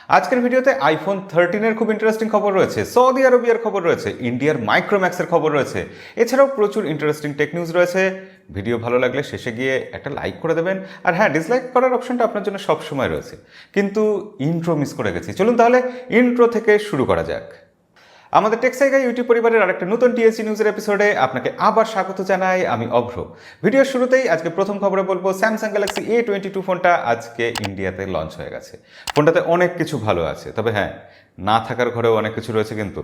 আজকের ভিডিওতে আইফোন 13 খুব ইন্টারেস্টিং খবর রয়েছে, সৌদি আরবিয়ার খবর রয়েছে, ইন্ডিয়ার মাইক্রোম্যাক্সের খবর রয়েছে, এছাড়াও প্রচুর ইন্টারেস্টিং টেক নিউজ রয়েছে। ভিডিও ভালো লাগলে শেষে গিয়ে একটা লাইক করে দেবেন, আর হ্যাঁ, ডিসলাইক করার অপশনটা আপনার জন্য সব সময় রয়েছে। কিন্তু ইন্ট্রো মিস করে গেছি, চলুন তাহলে ইন্ট্রো থেকে শুরু করা যাক। আমাদের টেকসাইগা ইউটিউব পরিবারের আরেকটা নতুন টিএসসি নিউজের এপিসোডে আপনাকে আবার স্বাগত জানাই, আমি অভ্র। ভিডিওর শুরুতেই আজকে প্রথম খবরে বলবো স্যামসাং গ্যালাক্সি A22 ফোনটা আজকে ইন্ডিয়াতে লঞ্চ হয়ে গেছে। ফোনটাতে অনেক কিছু ভালো আছে, তবে হ্যাঁ, না থাকার ঘরেও অনেক কিছু রয়েছে। কিন্তু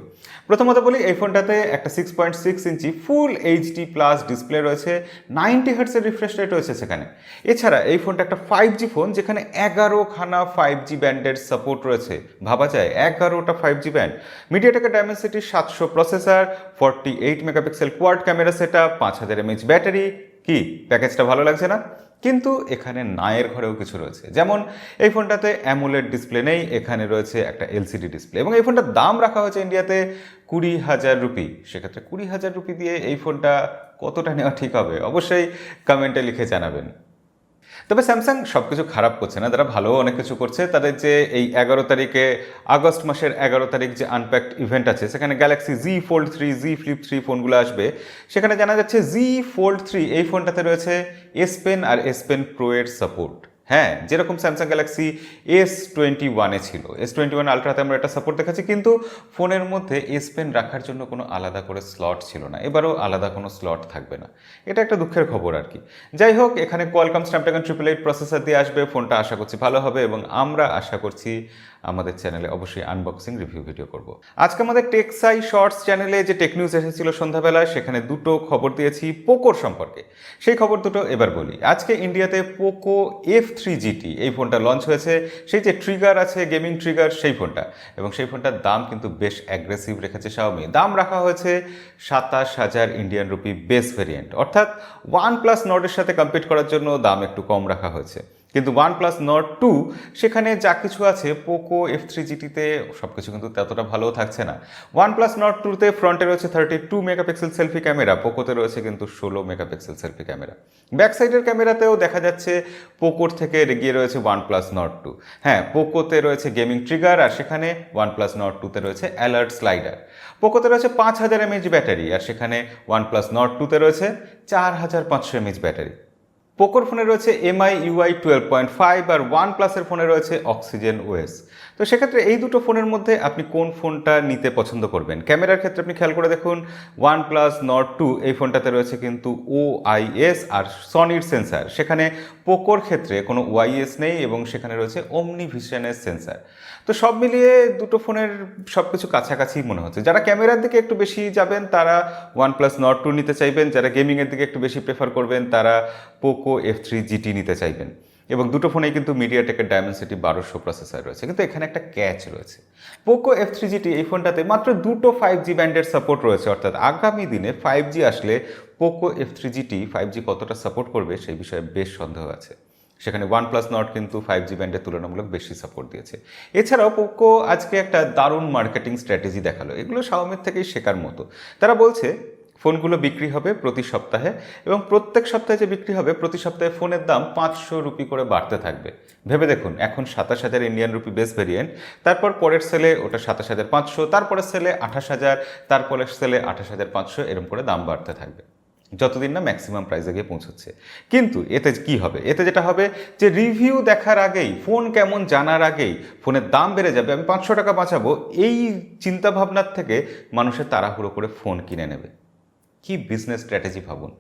প্রথমত বলি, এই ফোনটাতে একটা 6.6 ইঞ্চি ফুল এইচডি প্লাস ডিসপ্লে রয়েছে, 90 হার্টসের রিফ্রেশ রেট রয়েছে সেখানে। এছাড়া এই ফোনটা একটা 5G ফোন, যেখানে 11খানা 5G ব্যান্ডের সাপোর্ট রয়েছে। ভাবা যায়, 11টা 5G ব্যান্ড। মিডিয়াটেকের Dimensity 700 processor, 48 megapixel quad camera setup, 5000 mAh battery. কি প্যাকেজটা ভালো লাগছে না? কিন্তু এখানে নায়ের ঘরেও কিছু রয়েছে, যেমন এই ফোনটাতে অ্যামোলেড ডিসপ্লে নেই, এখানে রয়েছে একটা এলসিডি ডিসপ্লে, এবং এই ফোনটার দাম রাখা হয়েছে ইন্ডিয়াতে 20,000 রুপি। সেক্ষেত্রে 20,000 রুপি দিয়ে এই ফোনটা কতটা নেওয়া ঠিক হবে, অবশ্যই কমেন্টে লিখে জানাবেন। তবে স্যামসাং সব কিছু খারাপ করছে না, তারা ভালো অনেক কিছু করছে। তাদের যে এই 11 তারিখে, আগস্ট মাসের 11 তারিখ যে আনপ্যাকড ইভেন্ট আছে, সেখানে Galaxy Z Fold 3, Z Flip 3 ফোনগুলো আসবে। সেখানে জানা যাচ্ছে Z Fold 3 এই ফোনটাতে রয়েছে S Pen আর S Pen Pro এর সাপোর্ট। হ্যাঁ, যেরকম স্যামসাং গ্যালাক্সি S21 ছিল, S21 আলট্রাতে আমরা এটা সাপোর্ট দেখাচ্ছি, কিন্তু ফোনের মধ্যে S Pen রাখার জন্য কোনো আলাদা করে স্লট ছিল না। এবারও আলাদা কোনো স্লট থাকবে না, এটা একটা দুঃখের খবর আর কি। যাই হোক, এখানে কোয়ালকম স্ন্যাপড্রাগন 888 প্রসেসর দিয়ে আসবে। ফোনটা আশা করছি ভালো হবে, এবং আমরা আশা করছি আমাদের চ্যানেলে অবশ্যই আনবক্সিং রিভিউ ভিডিও করব। আজকে আমাদের টেকসাই শর্টস চ্যানেলে যে টেক নিউজ এসেছিল সন্ধ্যাবেলায়, সেখানে দুটো খবর দিয়েছি পোকোর সম্পর্কে। সেই খবর দুটো এবার বলি। আজকে ইন্ডিয়াতে পোকো F3 GT এই ফোনটা লঞ্চ হয়েছে। সেই যে ট্রিগার আছে, গেমিং ট্রিগার, সেই ফোনটা, এবং সেই ফোনটার দাম কিন্তু বেশ অ্যাগ্রেসিভ রেখেছে শাওমি। দাম রাখা হয়েছে 27,000 ইন্ডিয়ান রুপি বেস ভেরিয়েন্ট, অর্থাৎ OnePlus Nord-এর সাথে কম্পিট করার জন্য দাম একটু কম রাখা হয়েছে। কিন্তু OnePlus Nord 2 সেখানে যা কিছু আছে, পোকো F3 GT-তে সব কিছু কিন্তু ততটা ভালোও থাকছে না। OnePlus Nord 2-তে ফ্রন্টে রয়েছে 32 মেগাপিক্সেল সেলফি ক্যামেরা, পোকোতে রয়েছে কিন্তু 16 মেগাপিক্সেল সেলফি ক্যামেরা। ব্যাক সাইডের ক্যামেরাতেও দেখা যাচ্ছে পোকোর থেকে এগিয়ে রয়েছে OnePlus Nord 2। হ্যাঁ, পোকোতে রয়েছে গেমিং ট্রিগার, আর সেখানে OnePlus Nord 2-তে রয়েছে অ্যালার্ট স্লাইডার। পোকোতে রয়েছে 5000 mAh ব্যাটারি, আর সেখানে OnePlus Nord 2-তে রয়েছে 4500 mAh ব্যাটারি। পোকোর ফোনে রয়েছে MI UI 12.5, আর OnePlus-এর ফোনে রয়েছে অক্সিজেন OS। তো সেক্ষেত্রে এই দুটো ফোনের মধ্যে আপনি কোন ফোনটা নিতে পছন্দ করবেন? ক্যামেরার ক্ষেত্রে আপনি খেয়াল করে দেখুন, OnePlus Nord 2 এই ফোনটাতে রয়েছে কিন্তু OIS আর সনির সেন্সার, সেখানে পোকোর ক্ষেত্রে কোনো OIS নেই, এবং সেখানে রয়েছে ওমনি ভিশনের সেন্সার। তো সব মিলিয়ে দুটো ফোনের সব কিছু কাছাকাছি মনে হচ্ছে। যারা ক্যামেরার দিকে একটু বেশি যাবেন তারা OnePlus Nord 2 নিতে চাইবেন, যারা গেমিংয়ের দিকে একটু বেশি প্রেফার করবেন তারা পোকো F3 GT নিতে চাইবেন। এবং দুটো ফোনেই কিন্তু মিডিয়াটেকের ডায়মেনসিটি 1200 প্রসেসর রয়েছে। কিন্তু এখানে একটা ক্যাচ রয়েছে, পোকো F3 GT এই ফোনটাতে মাত্র দুটো 5G ব্যান্ডের সাপোর্ট রয়েছে, অর্থাৎ আগামী দিনে 5G আসলে পোকো F3 GT 5G কতটা সাপোর্ট করবে সেই বিষয়ে বেশ সন্দেহ আছে। সেখানে OnePlus Nord কিন্তু 5G ব্যান্ডের তুলনামূলক বেশি সাপোর্ট দিয়েছে। এছাড়াও পোকো আজকে একটা দারুণ মার্কেটিং স্ট্র্যাটেজি দেখালো, এগুলো শাওমির থেকেই শেখার মতো। তারা বলছে ফোনগুলো বিক্রি হবে প্রতি সপ্তাহে, এবং প্রত্যেক সপ্তাহে যে বিক্রি হবে, প্রতি সপ্তাহে ফোনের দাম 500 রুপি করে বাড়তে থাকবে। ভেবে দেখুন, এখন 27,000 ইন্ডিয়ান রুপি বেস ভেরিয়েন্ট, তারপর পরের সেলে ওটা 27,500, তারপরের সেলে 28,000, তারপরের সেলে 28,500, এরকম করে দাম বাড়তে থাকবে যতদিন না ম্যাক্সিমাম প্রাইসে গিয়ে পৌঁছচ্ছে। কিন্তু এতে কি হবে? এতে যেটা হবে যে রিভিউ দেখার আগেই, ফোন কেমন জানার আগেই ফোনের দাম বেড়ে যাবে, আমি 500 টাকা বাঁচাবো, এই চিন্তাভাবনার থেকে মানুষের তাড়াহুড়ো করে ফোন কিনে নেবে। কি বিজনেস স্ট্র্যাটেজি ভাবুন।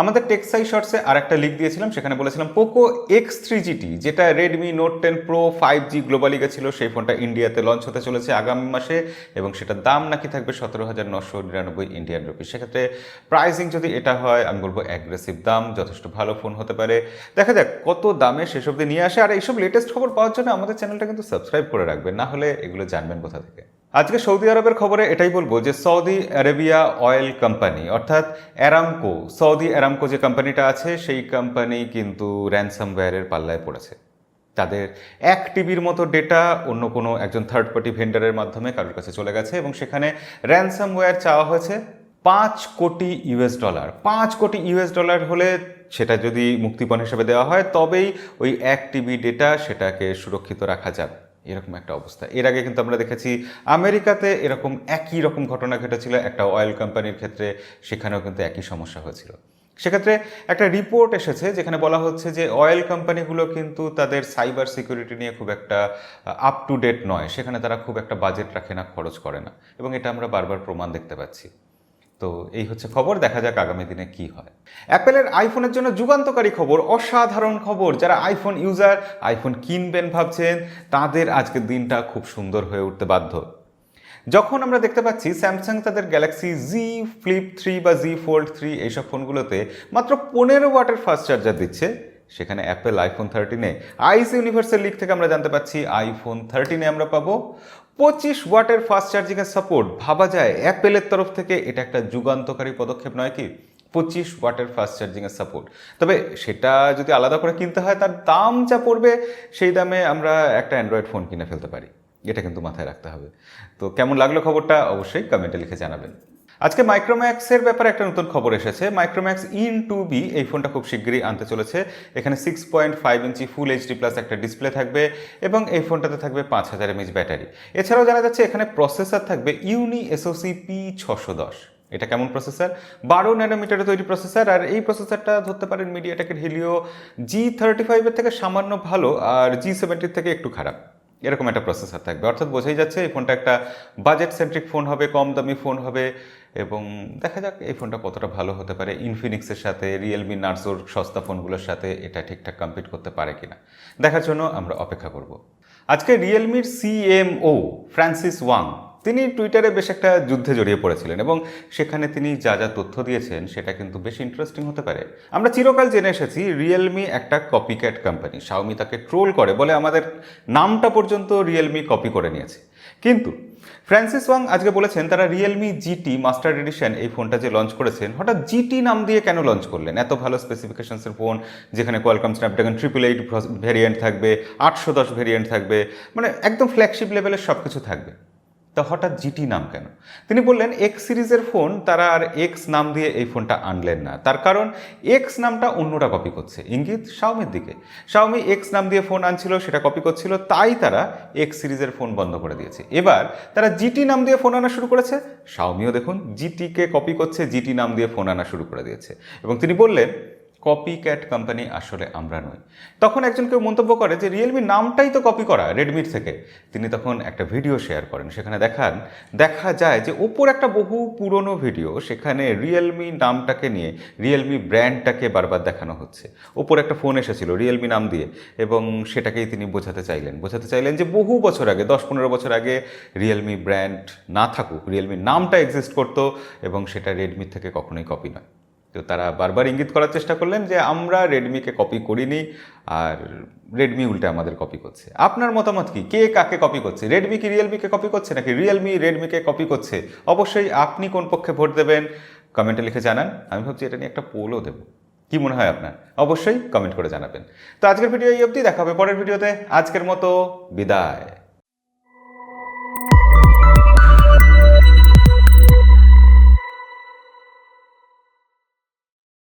আমাদের টেকসাই শর্টসে আর একটা লিক দিয়েছিলাম, সেখানে বলেছিলাম পোকো X3 GT, যেটা Redmi note 10 pro 5G globally গেছিল, সেই ফোনটা ইন্ডিয়াতে লঞ্চ হতে চলেছে আগামী মাসে, এবং সেটার দাম নাকি থাকবে 17,999 ইন্ডিয়ান রুপি। সেক্ষেত্রে প্রাইসিং যদি এটা হয়, আমি বলবো অ্যাগ্রেসিভ দাম, যথেষ্ট ভালো ফোন হতে পারে। দেখা যাক কত দামে সেসব দিয়ে নিয়ে আসে। আর এইসব লেটেস্ট খবর পাওয়ার জন্য আমাদের চ্যানেলটা কিন্তু সাবস্ক্রাইব করে রাখবেন, না হলে এগুলো জানবেন কোথা থেকে। আজকে সৌদি আরবের খবরে এটাই বলবো যে সৌদি আরেবিয়া অয়েল কোম্পানি, অর্থাৎ অ্যারামকো, সৌদি অ্যারামকো যে কোম্পানিটা আছে, সেই কোম্পানি কিন্তু র্যানসামওয়্যারের পাল্লায় পড়েছে। তাদের 1 টিবির মতো ডেটা অন্য কোনো একজন থার্ড পার্টি ভেন্ডারের মাধ্যমে কারোর কাছে চলে গেছে, এবং সেখানে র্যানসামওয়্যার চাওয়া হয়েছে $5 কোটি। $5 কোটি হলে সেটা যদি মুক্তিপণ হিসেবে দেওয়া হয়, তবেই ওই 1 টিবি ডেটা সেটাকে সুরক্ষিত রাখা যাবে। এরকম একটা অবস্থা। এর আগে কিন্তু আমরা দেখেছি আমেরিকাতে এরকম একই রকম ঘটনা ঘটেছিল একটা অয়েল কোম্পানির ক্ষেত্রে, সেখানেও কিন্তু একই সমস্যা হয়েছিল। সেক্ষেত্রে একটা রিপোর্ট এসেছে যেখানে বলা হচ্ছে যে অয়েল কোম্পানিগুলো কিন্তু তাদের সাইবার সিকিউরিটি নিয়ে খুব একটা আপ টু ডেট নয়, সেখানে তারা খুব একটা বাজেট রাখে না, খরচ করে না, এবং এটা আমরা বারবার প্রমাণ দেখতে পাচ্ছি। তো এই হচ্ছে খবর, দেখা যাক আগামী দিনে কি হয়। অ্যাপেলের আইফোনের জন্য যুগান্তকারী খবর, অসাধারণ খবর। যারা আইফোন ইউজার, আইফোন কিনবেন ভাবছেন, তাদের আজকের দিনটা খুব সুন্দর হয়ে উঠতে বাধ্য। যখন আমরা দেখতে পাচ্ছি স্যামসাং তাদের গ্যালাক্সি জি ফ্লিপ 3 বা জি ফোল্ড 3 এইসব ফোনগুলোতে মাত্র 15 ওয়াটের ফাস্ট চার্জার দিচ্ছে, সেখানে অ্যাপেল আইফোন 13-এ আইস ইউনিভার্সাল লিগ থেকে আমরা জানতে পাচ্ছি আইফোন 13-এ আমরা পাবো 25 ওয়াটের ফাস্ট চার্জিংয়ের সাপোর্ট। ভাবা যায় অ্যাপেলের তরফ থেকে এটা একটা যুগান্তকারী পদক্ষেপ নয় কি? 25 ওয়াটের ফাস্ট চার্জিংয়ের সাপোর্ট। তবে সেটা যদি আলাদা করে কিনতে হয়, তার দাম যা পড়বে সেই দামে আমরা একটা অ্যান্ড্রয়েড ফোন কিনে ফেলতে পারি, এটা কিন্তু মাথায় রাখতে হবে। তো কেমন লাগলো খবরটা অবশ্যই কমেন্টে লিখে জানাবেন। আজকে মাইক্রোম্যাক্সের ব্যাপারে একটা নতুন খবর এসেছে। মাইক্রোম্যাক্স ইন 2B এই ফোনটা খুব শীঘ্রই আনতে চলেছে। এখানে 6.5 ইঞ্চি ফুল এইচডি প্লাস একটা ডিসপ্লে থাকবে এবং এই ফোনটাতে থাকবে 5000 mAh ব্যাটারি। এছাড়াও জানা যাচ্ছে এখানে প্রসেসর থাকবে ইউনি এসওসি P610। এটা কেমন প্রসেসর? 12 ন্যানোমিটারে তৈরি প্রসেসর, আর এই প্রসেসরটা ধরতে পারেন মিডিয়াটেকের হিলিও G35 এর থেকে সামান্য ভালো আর G70 থেকে একটু খারাপ, এরকম একটা প্রসেসর থাকবে। অর্থাৎ বোঝাই যাচ্ছে এই ফোনটা একটা বাজেট সেন্ট্রিক ফোন হবে, কম দামি ফোন হবে, এবং দেখা যাক এই ফোনটা কতটা ভালো হতে পারে। ইনফিনিক্সের সাথে, রিয়েলমি নার্জোর সস্তা ফোনগুলোর সাথে এটা ঠিকঠাক কম্পিট করতে পারে কিনা, দেখার জন্য আমরা অপেক্ষা করব। আজকে রিয়েলমির সিএমও ফ্রান্সিস ওয়াং, তিনি টুইটারে বেশ একটা যুদ্ধে জড়িয়ে পড়েছিলেন এবং সেখানে তিনি যা যা তথ্য দিয়েছেন সেটা কিন্তু বেশ ইন্টারেস্টিং হতে পারে। আমরা চিরকাল জেনে এসেছি রিয়েলমি একটা কপিক্যাট কোম্পানি, শাওমি তাকে ট্রোল করে বলে আমাদের নামটা পর্যন্ত রিয়েলমি কপি করে নিয়েছে। কিন্তু ফ্রান্সিস ওয়াং আজকে বলেছেন তারা রিয়েলমি জিটি মাস্টার এডিশন এই ফোনটা যে লঞ্চ করেছেন, হঠাৎ জিটি নাম দিয়ে কেন লঞ্চ করলেন? এত ভালো স্পেসিফিকেশনসের ফোন, যেখানে কোয়ালকম স্ন্যাপড্রাগন 888 ভ্যারিয়েন্ট থাকবে, 810 ভ্যারিয়েন্ট থাকবে, মানে একদম ফ্ল্যাগশিপ লেভেলের সব কিছু থাকবে, তা হঠাৎ জিটি নাম কেন? তিনি বললেন এক্স সিরিজের ফোন তারা আর এক্স নাম দিয়ে এই ফোনটা আনলেন না, তার কারণ এক্স নামটা অন্যরা কপি করছে, ইঙ্গিত শাওমির দিকে। শাওমি এক্স নাম দিয়ে ফোন আনছিল, সেটা কপি করছিল, তাই তারা এক্স সিরিজের ফোন বন্ধ করে দিয়েছে। এবার তারা জিটি নাম দিয়ে ফোন আনা শুরু করেছে, শাওমিও দেখুন জিটিকে কপি করছে, জিটি নাম দিয়ে ফোন আনা শুরু করে দিয়েছে। এবং তিনি বললেন কপি ক্যাট কোম্পানি আসলে আমরা নই। তখন একজন কেউ মন্তব্য করে যে রিয়েলমি নামটাই তো কপি করা রেডমির থেকে। তিনি তখন একটা ভিডিও শেয়ার করেন, সেখানে দেখা যায় যে ওপর একটা বহু পুরনো ভিডিও, সেখানে রিয়েলমি নামটাকে নিয়ে রিয়েলমি ব্র্যান্ডটাকে বারবার দেখানো হচ্ছে। ওপর একটা ফোন এসেছিল রিয়েলমি নাম দিয়ে, এবং সেটাকেই তিনি বোঝাতে চাইলেন যে বহু বছর আগে, 10-15 বছর আগে রিয়েলমি ব্র্যান্ড না থাকুক, রিয়েলমি নামটা এক্সিস্ট করতো এবং সেটা রেডমির থেকে কখনোই কপি নয়। তো তারা বারবার ইঙ্গিত করার চেষ্টা করলেন যে আমরা রেডমিকে কপি করিনি, আর রেডমি উল্টে আমাদের কপি করছে। আপনার মতামত কি? কে কাকে কপি করছে? রেডমি কি রিয়েলমিকে কপি করছে, নাকি রিয়েলমি রেডমিকে কপি করছে? অবশ্যই আপনি কোন পক্ষে ভোট দেবেন কমেন্টে লিখে জানান। আমি ভাবছি এটা নিয়ে একটা পোলও দেবো, কি মনে হয় আপনার? অবশ্যই কমেন্ট করে জানাবেন। তো আজকের ভিডিও এই অবধি, দেখা হবে পরের ভিডিওতে। আজকের মতো বিদায়।